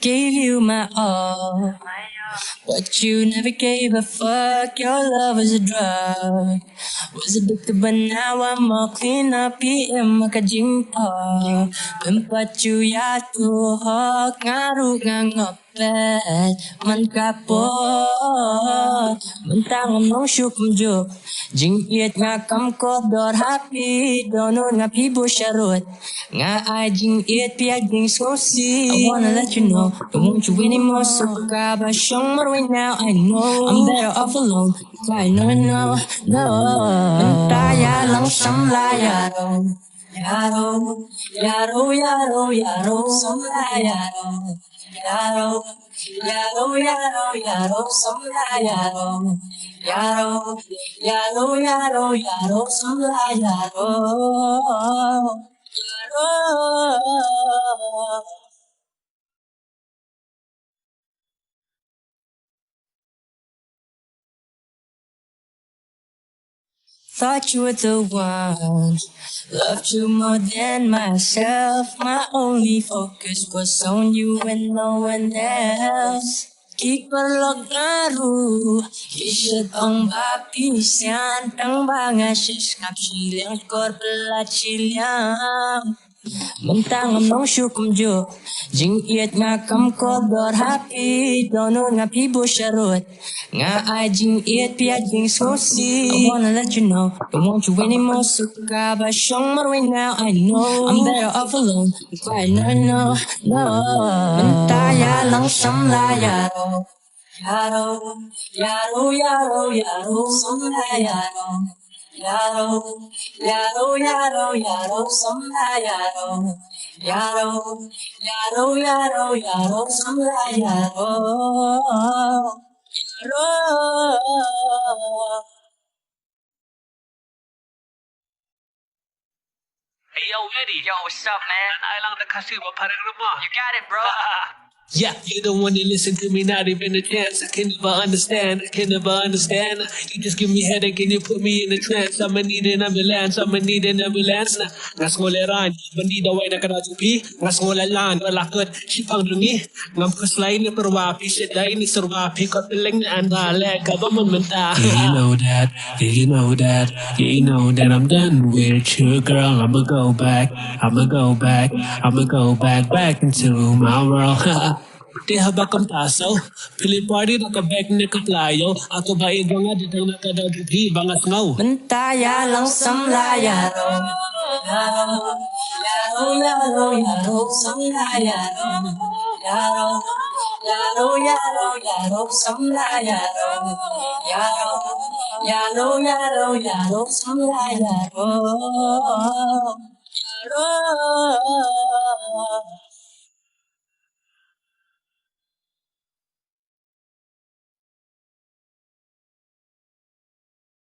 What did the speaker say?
gave you my all, but you never gave a fuck. Your love was a drug. Was addicted, but now I'm all clean up. PM makajingpa. Pimpachu ya tu hok ngaru ngangopet. Man kapot. Mentang ngomong syukum juk. Jing iet ngakam kodor happy. Dono ngapi bu syarut. Nga ai jing iet piag ding sosi. I wanna let you know, don't want you anymore. So grab a show right now. I know I'm better off alone. I know, no, no. Mentaya lang samla yaro, yaro, yaro, yaro, yaro, samla yaro, yaro, yaro, yaro, yaro, samla yaro, yaro, yaro, yaro, yaro, samla yaro, yaro. Thought you were the one, loved you more than myself. My only focus was on you and no one else. Keep a look ngaru, kisah tong bapi sian tang banga sis kap silang kor pelat silang. Mentang ngomong syukum juk. Jing iet ngakam kodor happy. Dono ngapi bu syarut. Nga ai jing iet piat jing sosi. I wanna let you know, don't want you anymore. Suka basyong marway now. I know I'm better off alone. Why no, no, no. Mentaya lang samla yaro, yaro, yaro, yaro, yaro, samla yaro, yaro, yaro, yaro, yaro, samla yaro, yaro, yaro, yaro, yaro, samla yaro, yaro. Hey yo, Eddie. Yo, what's up, man? I lang nakasi mo parang mo. You got it, bro. Yeah, you don't want to listen to me, not even a chance. I can never understand, I can never understand. You just give me headache and you put me in a trance. I'ma need an ambulance, I'ma need an ambulance. Ngas ngoleran, bandida way na karatupi. Ngas ngolalan, walakot, sipang lungi. Ngam kuslay ni perwapi, siday ni surwapi. Koteleng na andale, kabamamenta. Yeah, you know that, yeah, you know that. Yeah, you know that I'm done with you, girl. I'ma go back, I'ma go back, I'ma go back into my world. Di habang kang tasaw, pili party na kabek ni kaplayo. Ako ba iba nga ditang nakadabupi, bangas ngaw. Mentaya lang samla yaro, yaro, yaro, yaro, yaro, samla yaro, yaro, yaro, yaro, yaro, samla yaro, yaro, yaro, yaro, yaro, samla yaro, yaro.